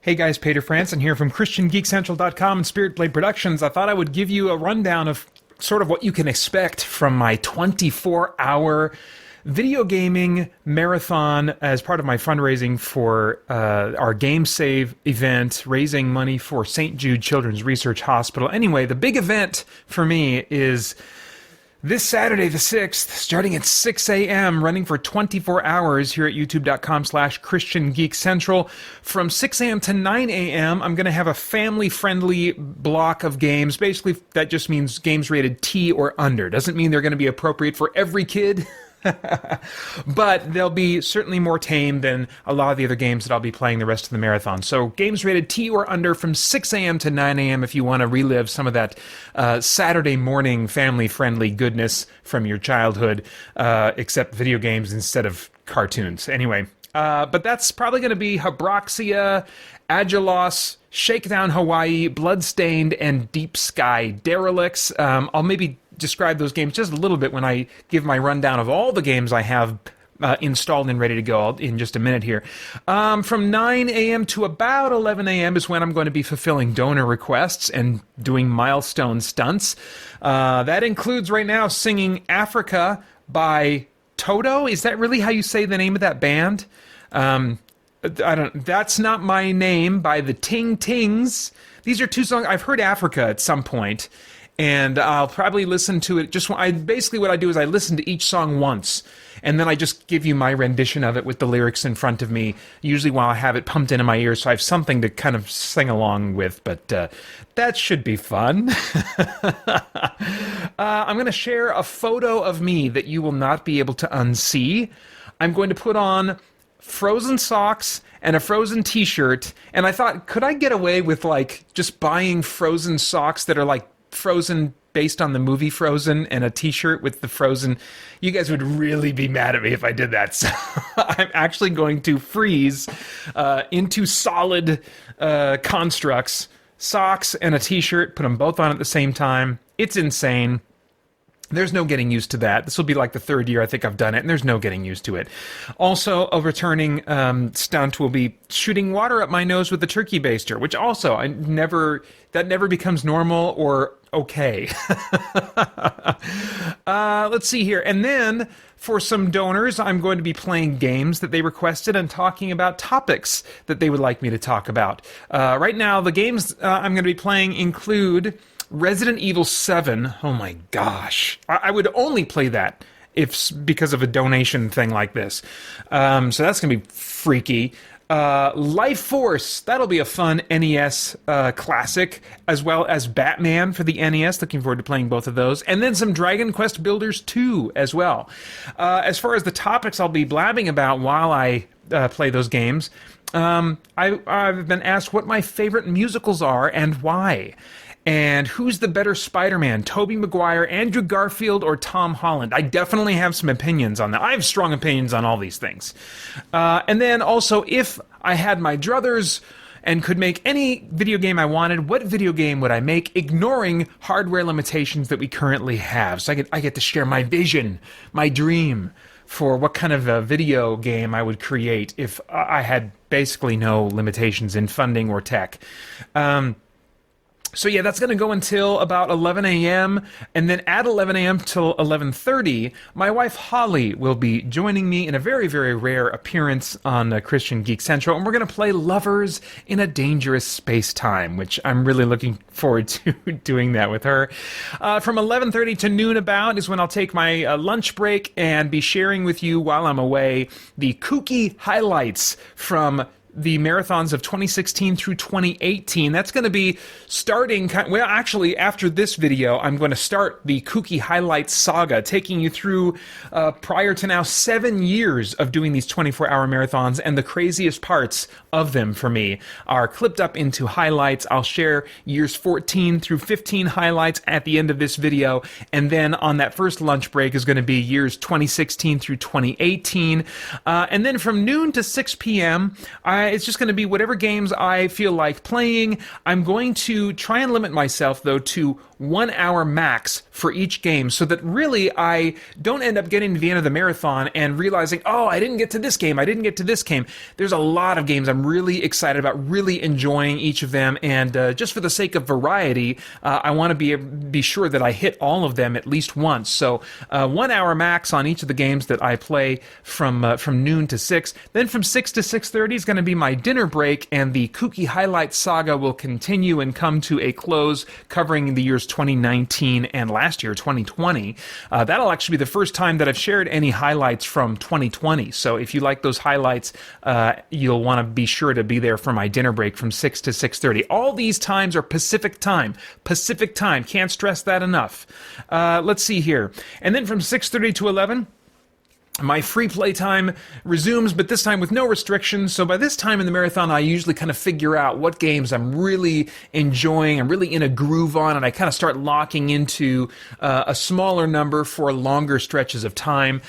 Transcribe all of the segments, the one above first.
Hey guys, Paeter Franson here from christiangeekcentral.com and Spirit Blade Productions. I thought I would give you a rundown of sort of what you can expect from my 24-hour video gaming marathon as part of my fundraising for our Game Save event, raising money for St. Jude Children's Research Hospital. Anyway, the big event for me is this Saturday, the 6th, starting at 6 a.m., running for 24 hours here at youtube.com/christiangeekcentral. From 6 a.m. to 9 a.m., I'm going to have a family-friendly block of games. Basically, that just means games rated T or under. Doesn't mean they're going to be appropriate for every kid. But they'll be certainly more tame than a lot of the other games that I'll be playing the rest of the marathon. So games rated T or under from 6 a.m. to 9 a.m. if you want to relive some of that Saturday morning family-friendly goodness from your childhood, except video games instead of cartoons. Anyway, but that's probably going to be Habroxia, Agilos, Shakedown Hawaii, Bloodstained, and Deep Sky Derelicts. I'll maybe describe those games just a little bit when I give my rundown of all the games I have installed and ready to go in just a minute here. From 9 a.m. to about 11 a.m. is when I'm going to be fulfilling donor requests and doing Milestone Stunts. That includes right now singing Africa by Toto. Is that really how you say the name of that band? That's Not My Name by the Ting Tings. These are two songs. I've heard Africa at some point, and I'll probably listen to it. Basically what I do is I listen to each song once, and then I just give you my rendition of it with the lyrics in front of me, usually while I have it pumped into my ears, so I have something to kind of sing along with, but that should be fun. I'm going to share a photo of me that you will not be able to unsee. I'm going to put on Frozen socks and a Frozen t-shirt, and I thought, could I get away with like just buying Frozen socks that are like Frozen based on the movie Frozen and a t-shirt with the Frozen? You guys would really be mad at me if I did that. So I'm actually going to freeze into solid constructs, socks and a t-shirt, put them both on at the same time. It's insane. There's no getting used to that. This will be like the third year I think I've done it, and there's no getting used to it. Also, a returning stunt will be shooting water up my nose with the turkey baster, which also that never becomes normal or okay. Let's see here. And then for some donors, I'm going to be playing games that they requested and talking about topics that they would like me to talk about. Right now, the games I'm going to be playing include Resident Evil 7. Oh my gosh. I would only play that because of a donation thing like this. So that's going to be freaky. Life Force, that'll be a fun NES classic, as well as Batman for the NES. Looking forward to playing both of those. And then some Dragon Quest Builders 2 as well. As far as the topics I'll be blabbing about while I play those games, I've been asked what my favorite musicals are and why. And who's the better Spider-Man, Tobey Maguire, Andrew Garfield, or Tom Holland? I definitely have some opinions on that. I have strong opinions on all these things. And then also, if I had my druthers and could make any video game I wanted, what video game would I make, ignoring hardware limitations that we currently have? So I get to share my vision, my dream for what kind of a video game I would create if I had basically no limitations in funding or tech. So yeah, that's going to go until about 11 a.m., and then at 11 a.m. till 11:30, my wife Holly will be joining me in a very, very rare appearance on Christian Geek Central, and we're going to play Lovers in a Dangerous Space-Time, which I'm really looking forward to doing that with her. From 11:30 to noon about is when I'll take my lunch break and be sharing with you while I'm away the Kooky highlights from the marathons of 2016 through 2018. That's going to be starting, well, actually, after this video, I'm going to start the Kooky Highlights saga, taking you through, prior to now, 7 years of doing these 24-hour marathons, and the craziest parts of them for me are clipped up into highlights. I'll share years 14 through 15 highlights at the end of this video, and then on that first lunch break is going to be years 2016 through 2018. And then from noon to 6 p.m., it's just going to be whatever games I feel like playing. I'm going to try and limit myself, though, to 1 hour max for each game, so that really I don't end up getting to the end of the marathon and realizing, oh, I didn't get to this game, I didn't get to this game. There's a lot of games I'm really excited about, really enjoying each of them, and just for the sake of variety, I want to be sure that I hit all of them at least once. So 1 hour max on each of the games that I play from noon to 6. Then from 6 to 6:30 is going to be my dinner break, and the Kooky Highlights saga will continue and come to a close, covering the years 2019 and last year, 2020. That'll actually be the first time that I've shared any highlights from 2020. So if you like those highlights, you'll want to be sure to be there for my dinner break from 6 to 6:30. All these times are Pacific time. Pacific time. Can't stress that enough. Let's see here. And then from 6:30 to 11, my free play time resumes, but this time with no restrictions. So by this time in the marathon, I usually kind of figure out what games I'm really enjoying, I'm really in a groove on, and I kind of start locking into a smaller number for longer stretches of time.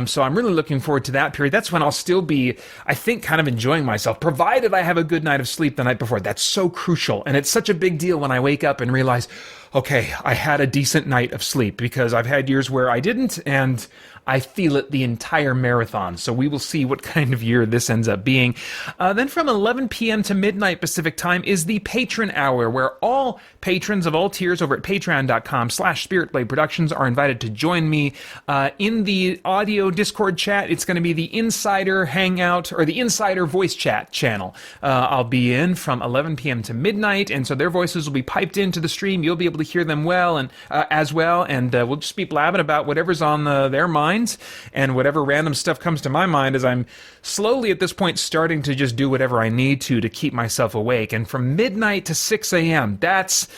So I'm really looking forward to that period. That's when I'll still be, I think, kind of enjoying myself, provided I have a good night of sleep the night before. That's so crucial, and it's such a big deal when I wake up and realize, okay, I had a decent night of sleep, because I've had years where I didn't, and I feel it the entire marathon. So we will see what kind of year this ends up being. Then from 11 p.m. to midnight Pacific time is the Patron Hour, where all patrons of all tiers over at patreon.com/SpiritBlade Productions are invited to join me in the audio Discord chat. It's going to be the Insider Hangout, or the Insider Voice Chat channel. I'll be in from 11 p.m. to midnight, and so their voices will be piped into the stream. You'll be able to hear them well, and as well, and we'll just be blabbing about whatever's on their minds, and whatever random stuff comes to my mind, as I'm slowly at this point starting to just do whatever I need to keep myself awake. And from midnight to 6 a.m., that's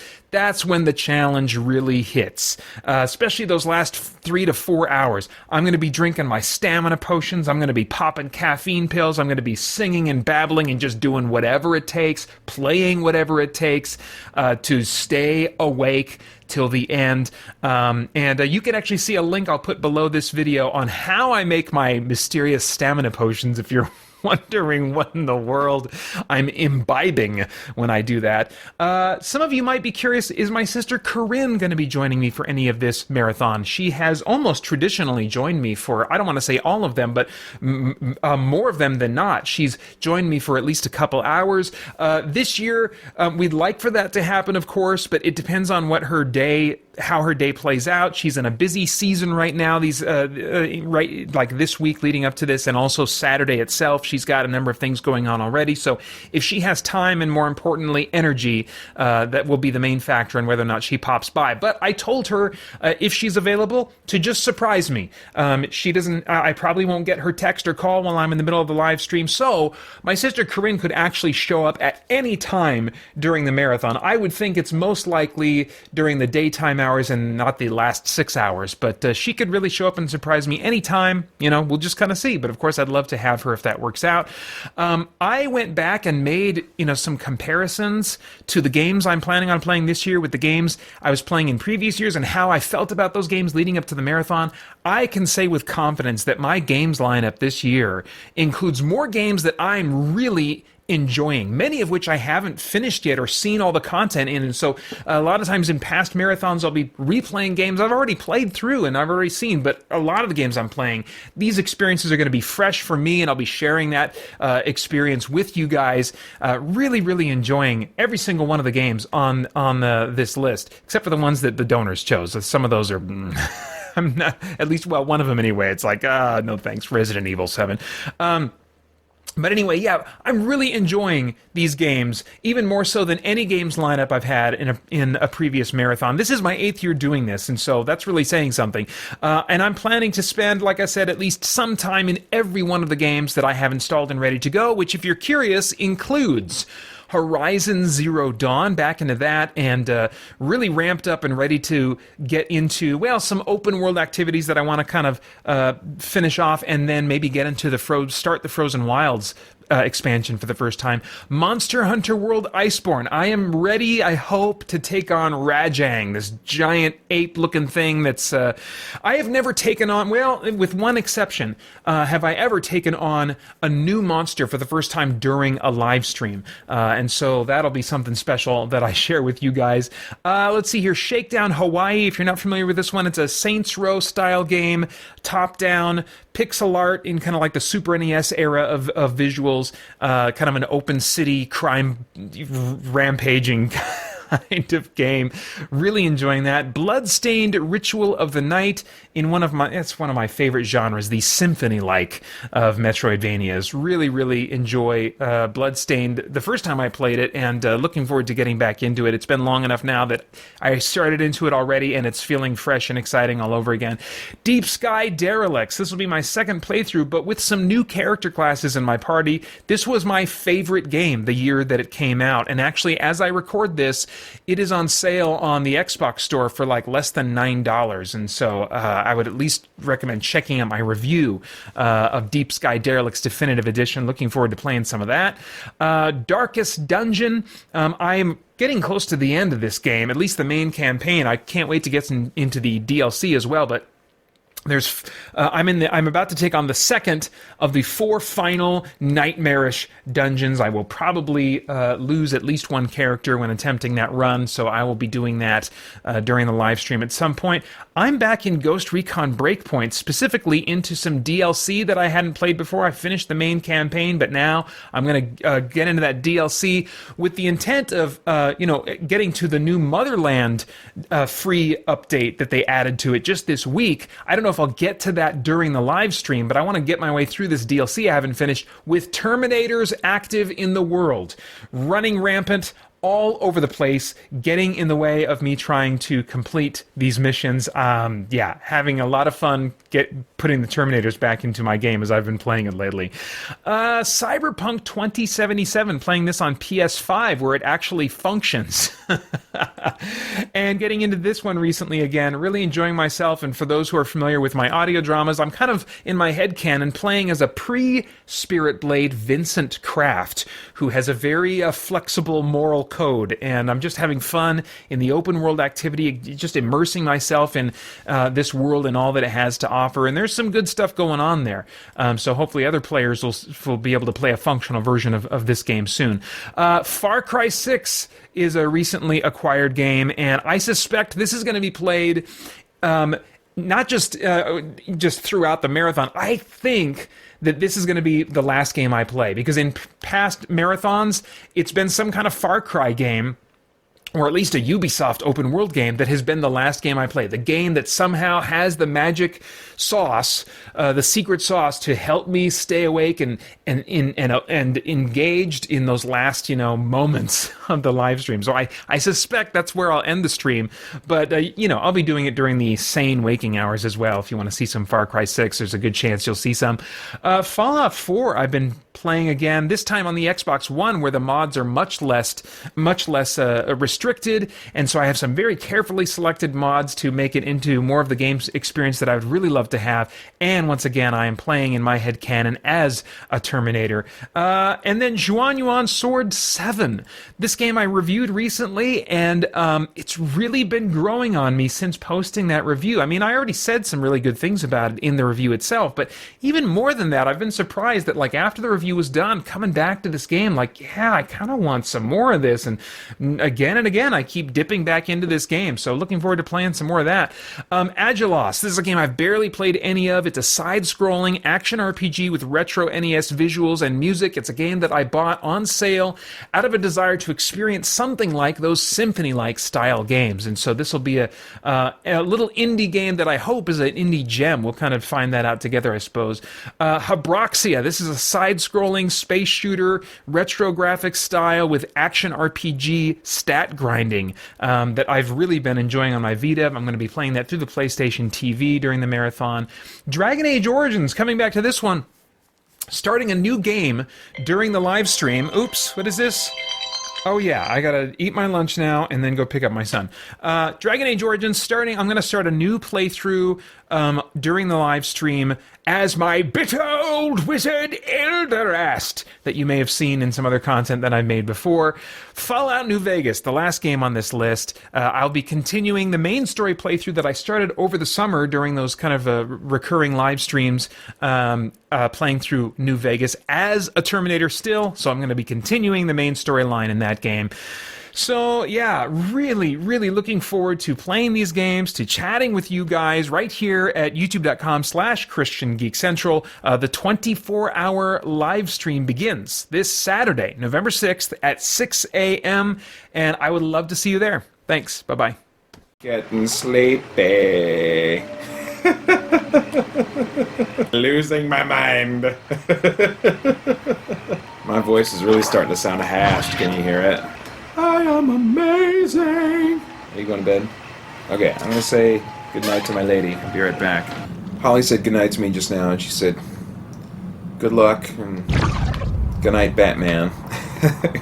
when the challenge really hits, especially those last 3 to 4 hours. I'm going to be drinking my stamina potions. I'm going to be popping caffeine pills. I'm going to be singing and babbling and just doing whatever it takes, playing whatever it takes to stay awake till the end. And you can actually see a link I'll put below this video on how I make my mysterious stamina potions if you're wondering what in the world I'm imbibing when I do that. Some of you might be curious, is my sister Corinne going to be joining me for any of this marathon? She has almost traditionally joined me for, I don't want to say all of them, but more of them than not. She's joined me for at least a couple hours. This year, we'd like for that to happen, of course, but it depends on what how her day plays out. She's in a busy season right now, like this week leading up to this, and also Saturday itself. She's got a number of things going on already. So if she has time, and more importantly, energy, that will be the main factor in whether or not she pops by. But I told her, if she's available, to just surprise me. I probably won't get her text or call while I'm in the middle of the live stream. So my sister Corinne could actually show up at any time during the marathon. I would think it's most likely during the daytime hours and not the last 6 hours, but she could really show up and surprise me anytime. We'll just kind of see, but of course I'd love to have her if that works out. I went back and made some comparisons to the games I'm planning on playing this year with the games I was playing in previous years, and how I felt about those games leading up to the marathon. I can say with confidence that my games lineup this year includes more games that I'm really enjoying, many of which I haven't finished yet or seen all the content in. And so a lot of times in past marathons, I'll be replaying games I've already played through and I've already seen, but a lot of the games I'm playing, these experiences are going to be fresh for me, and I'll be sharing that experience with you guys. Really, really enjoying every single one of the games on this list, except for the ones that the donors chose. Some of those are... I'm not, at least, well, one of them anyway. It's like, no thanks, Resident Evil 7. But anyway, yeah, I'm really enjoying these games, even more so than any games lineup I've had in a previous marathon. This is my 8th year doing this, and so that's really saying something. And I'm planning to spend, like I said, at least some time in every one of the games that I have installed and ready to go, which, if you're curious, includes Horizon Zero Dawn, back into that, and really ramped up and ready to get into, well, some open world activities that I want to kind of finish off, and then maybe get into start the Frozen Wilds expansion for the first time. Monster Hunter World Iceborne. I am ready, I hope, to take on Rajang, this giant ape-looking thing that's... I have never taken on, well, with one exception, have I ever taken on a new monster for the first time during a live stream. And so that'll be something special that I share with you guys. Let's see here. Shakedown Hawaii. If you're not familiar with this one, it's a Saints Row style game, top-down, pixel art in kind of like the Super NES era of visuals, kind of an open city crime rampaging kind of game. Really enjoying that. Bloodstained Ritual of the Night in it's one of my favorite genres, the symphony-like of Metroidvanias. Really, really enjoy Bloodstained the first time I played it, and looking forward to getting back into it. It's been long enough now that I started into it already, and it's feeling fresh and exciting all over again. Deep Sky Derelicts. This will be my second playthrough, but with some new character classes in my party. This was my favorite game the year that it came out, and actually, as I record this, it is on sale on the Xbox store for like less than $9, and so I would at least recommend checking out my review of Deep Sky Derelicts Definitive Edition. Looking forward to playing some of that. Darkest Dungeon. I'm getting close to the end of this game, at least the main campaign. I can't wait to get into the DLC as well, but I'm about to take on the second of the 4 final nightmarish dungeons. I will probably lose at least one character when attempting that run, so I will be doing that during the live stream at some point. I'm back in Ghost Recon Breakpoint, specifically into some DLC that I hadn't played before. I finished the main campaign, but now I'm going to get into that DLC with the intent of getting to the new Motherland free update that they added to it just this week. I don't know if I'll get to that during the live stream, but I want to get my way through this DLC I haven't finished with Terminators active in the world, running rampant all over the place, getting in the way of me trying to complete these missions. Having a lot of fun putting the Terminators back into my game as I've been playing it lately. Cyberpunk 2077, playing this on PS5 where it actually functions. And getting into this one recently again, really enjoying myself. And for those who are familiar with my audio dramas, I'm kind of in my headcanon playing as a pre-Spirit Blade Vincent Kraft, who has a very flexible moral code, and I'm just having fun in the open world activity, just immersing myself in this world and all that it has to offer, and there's some good stuff going on there. So hopefully other players will be able to play a functional version of this game soon. Far Cry 6 is a recently acquired game, and I suspect this is going to be played not just throughout the marathon. I think that this is going to be the last game I play, because in past marathons, it's been some kind of Far Cry game, or at least a Ubisoft open world game, that has been the last game I play. The game that somehow has the magic sauce, the secret sauce to help me stay awake and engaged in those last, moments of the live stream. So I suspect that's where I'll end the stream, but I'll be doing it during the sane waking hours as well. If you want to see some Far Cry 6, there's a good chance you'll see some. Fallout 4, I've been playing again, this time on the Xbox One, where the mods are much less restricted, and so I have some very carefully selected mods to make it into more of the game's experience that I would really love to have. And once again, I am playing in my headcanon as a Terminator. And then Juan Yuan Sword 7. This game I reviewed recently, and it's really been growing on me since posting that review. I mean, I already said some really good things about it in the review itself, but even more than that, I've been surprised that after the review was done, coming back to this game, I kind of want some more of this, and again I keep dipping back into this game, so looking forward to playing some more of that. Agilos, this is a game I've barely played any of. It's a side-scrolling action RPG with retro NES visuals and music. It's a game that I bought on sale out of a desire to experience something like those symphony-like style games, and so this will be a little indie game that I hope is an indie gem. We'll kind of find that out together, I suppose. Habroxia, this is a side-scrolling space shooter, retro graphics style with action RPG stat grinding that I've really been enjoying on my Vita. I'm going to be playing that through the PlayStation TV during the marathon. Dragon Age Origins, coming back to this one, starting a new game during the live stream. Oops, what is this? Oh yeah, I gotta eat my lunch now and then go pick up my son. Dragon Age Origins starting. I'm gonna start a new playthrough during the live stream as my bitter old wizard Elderast that you may have seen in some other content that I've made before. Fallout New Vegas, the last game on this list. I'll be continuing the main story playthrough that I started over the summer during those kind of recurring live streams, playing through New Vegas as a Terminator still, so I'm going to be continuing the main storyline in that game. So yeah, really, really looking forward to playing these games, to chatting with you guys right here at youtube.com/christiangeekcentral. The 24-hour live stream begins this Saturday, November 6th at 6 a.m. And I would love to see you there. Thanks. Bye-bye. Getting sleepy. Losing my mind. My voice is really starting to sound hashed. Can you hear it? I am amazing. Are you going to bed? Okay, I'm going to say goodnight to my lady. I'll be right back. Holly said goodnight to me just now, and she said, good luck, and goodnight, Batman.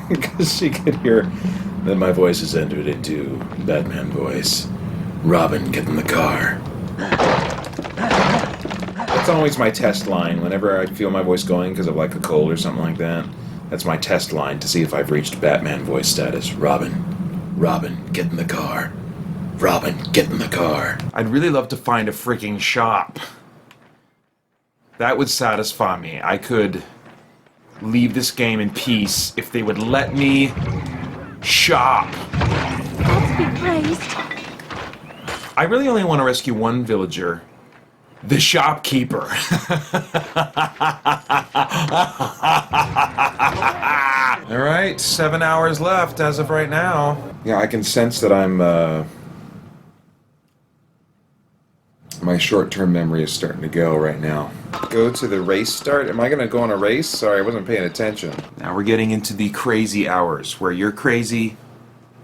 Because she could hear that my voice has entered into Batman voice. Robin, get in the car. That's always my test line whenever I feel my voice going because of like a cold or something like that. That's my test line to see if I've reached Batman voice status. Robin, get in the car. Robin, get in the car. I'd really love to find a freaking shop. That would satisfy me. I could leave this game in peace if they would let me shop. God be praised. I really only want to rescue one villager. The shopkeeper. Alright, 7 hours left as of right now. Yeah, I can sense that I'm, my short-term memory is starting to go right now. Go to the race start? Am I going to go on a race? Sorry, I wasn't paying attention. Now we're getting into the crazy hours, where you're crazy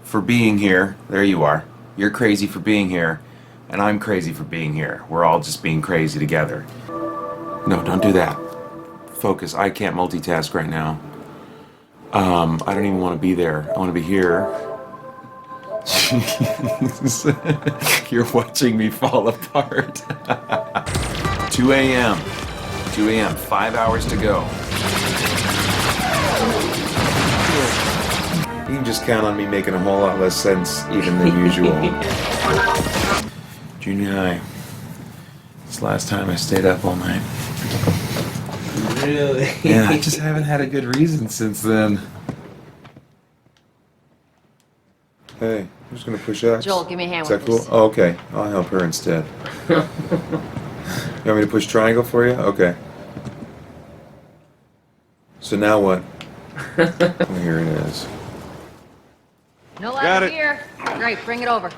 for being here. There you are. You're crazy for being here. And I'm crazy for being here. We're all just being crazy together. No, don't do that. Focus. I can't multitask right now. I don't even want to be there. I want to be here. Jeez. You're watching me fall apart. 2 a.m. 2 a.m. 5 hours to go. You can just count on me making a whole lot less sense even than usual. Junior high. It's the last time I stayed up all night. Really? Yeah, I just haven't had a good reason since then. Hey, I'm just gonna push X. Joel, give me a hand Is with that cool? this. Oh, okay. I'll help her instead. You want me to push triangle for you? Okay. So now what? Oh, here it is. No Got ladder it. here. Great, bring it over.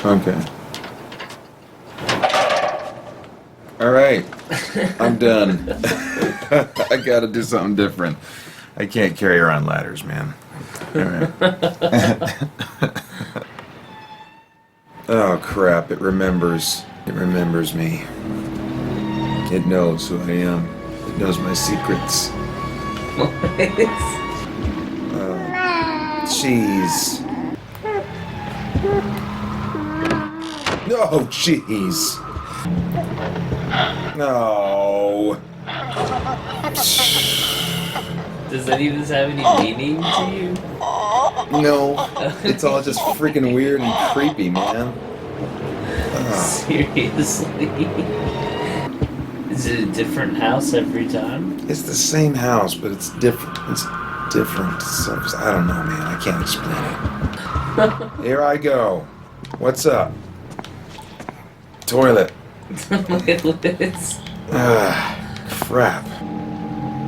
Okay. All right. I'm done. I gotta do something different. I can't carry around ladders, man. All right. Oh, crap. It remembers. It remembers me. It knows who I am. It knows my secrets. Jeez. Oh, jeez. No. Does any of this have any meaning to you? No. It's all just freaking weird and creepy, man. Seriously? Is it a different house every time? It's the same house, but it's different. It's different. So I don't know, man. I can't explain it. Here I go. What's up? Toilet. Toilets. Crap.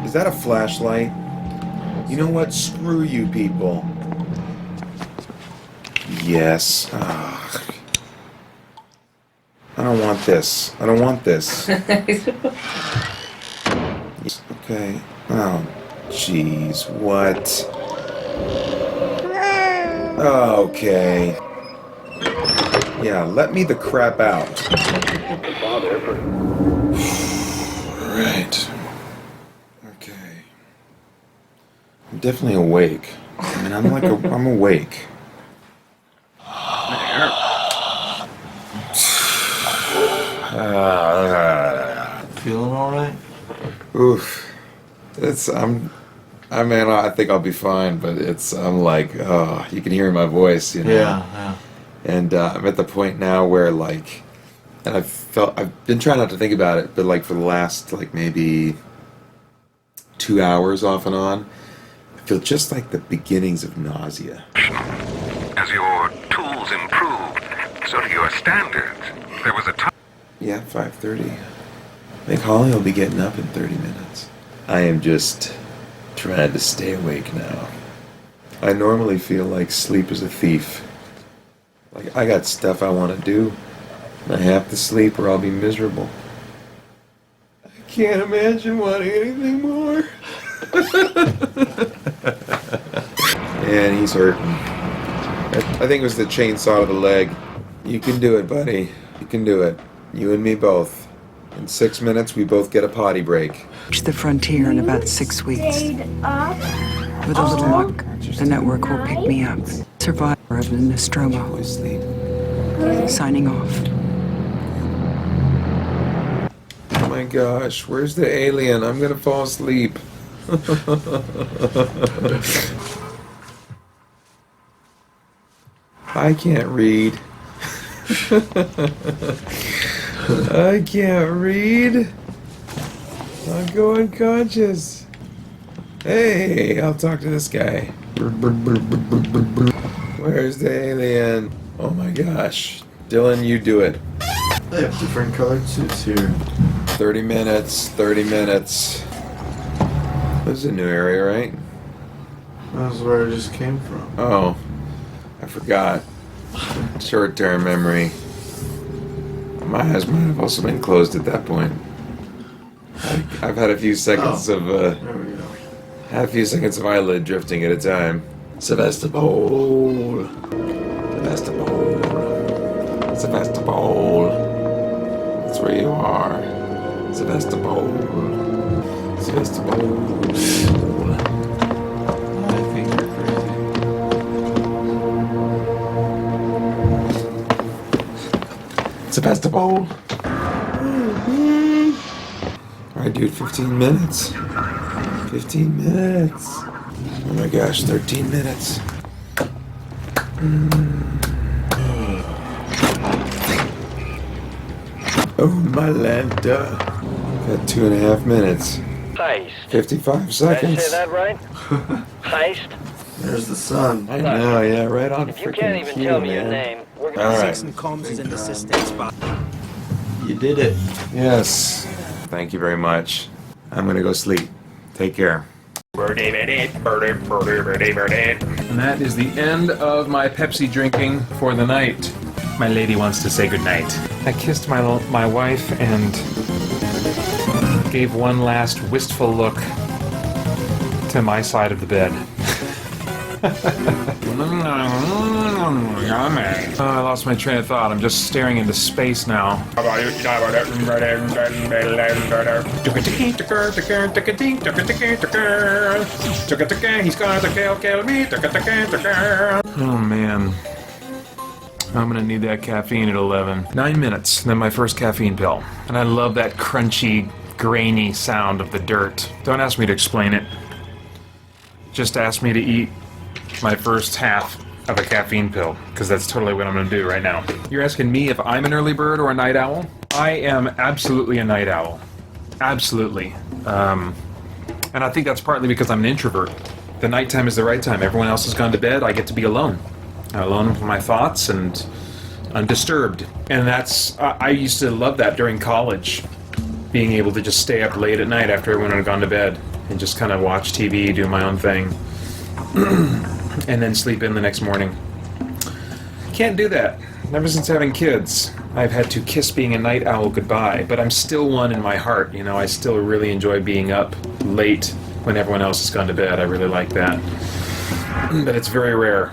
Is that a flashlight? You know what? Screw you people. Yes. Ugh. I don't want this. I don't want this. Okay. Oh, jeez. What? Okay. Yeah, let me the crap out. Right. Okay. I'm definitely awake. I mean, I'm awake. Feeling alright? Oof. I mean, I think I'll be fine, but I'm like, oh, you can hear my voice, you know? Yeah. And I'm at the point now where, like, and I've been trying not to think about it, but, like, for the last, like, maybe 2 hours off and on, I feel just like the beginnings of nausea. As your tools improved, so do your standards. There was a time. Yeah, 5:30. I think Holly will be getting up in 30 minutes. I am just trying to stay awake now. I normally feel like sleep is a thief. Like, I got stuff I want to do, and I have to sleep or I'll be miserable. I can't imagine wanting anything more. And he's hurting. I think it was the chainsaw to the leg. You can do it, buddy. You can do it. You and me both. In 6 minutes, we both get a potty break. Reach the frontier in about 6 weeks. With a little luck, the network will pick me up. Survivor of the Nostromo. Always sleep. Signing off. Oh my gosh, where's the alien? I'm gonna fall asleep. I can't read. I can't read. I'll go unconscious. Hey, I'll talk to this guy. Where's the alien? Oh my gosh. Dylan, you do it. They have different colored suits here. 30 minutes, 30 minutes. This is a new area, right? That's where I just came from. Oh, I forgot. Short-term memory. My eyes might have also been closed at that point. I've had a few seconds of There we go. had a few seconds of eyelid drifting at a time. Sevastopol. Sevastopol. Sevastopol. That's where you are. Sevastopol. Sevastopol. I think you're crazy. Sevastopol. Alright, dude, 15 minutes. 15 minutes. Oh my gosh, 13 minutes. Oh my Lanta. Got 2.5 minutes. Heist. 55 Did I seconds. say that right? Heist? There's the sun. I know, yeah, right on If you can't freaking even cue, tell me your man. name, we're gonna Alright. You did it. Yes. Thank you very much. I'm gonna go sleep. Take care. And that is the end of my Pepsi drinking for the night. My lady wants to say goodnight. I kissed my wife and gave one last wistful look to my side of the bed. Oh, I lost my train of thought. I'm just staring into space now. He's gonna kill me. Oh man. I'm gonna need that caffeine at 11. 9 minutes, then my first caffeine pill. And I love that crunchy, grainy sound of the dirt. Don't ask me to explain it. Just ask me to eat my first half of a caffeine pill, because that's totally what I'm going to do right now. You're asking me if I'm an early bird or a night owl? I am absolutely a night owl. Absolutely. And I think that's partly because I'm an introvert. The nighttime is the right time. Everyone else has gone to bed. I get to be alone. Alone with my thoughts and undisturbed. And that's, I used to love that during college. Being able to just stay up late at night after everyone had gone to bed and just kind of watch TV, do my own thing. And then sleep in the next morning. Can't do that. Ever since having kids, I've had to kiss being a night owl goodbye, but I'm still one in my heart, you know, I still really enjoy being up late when everyone else has gone to bed. I really like that. But it's very rare.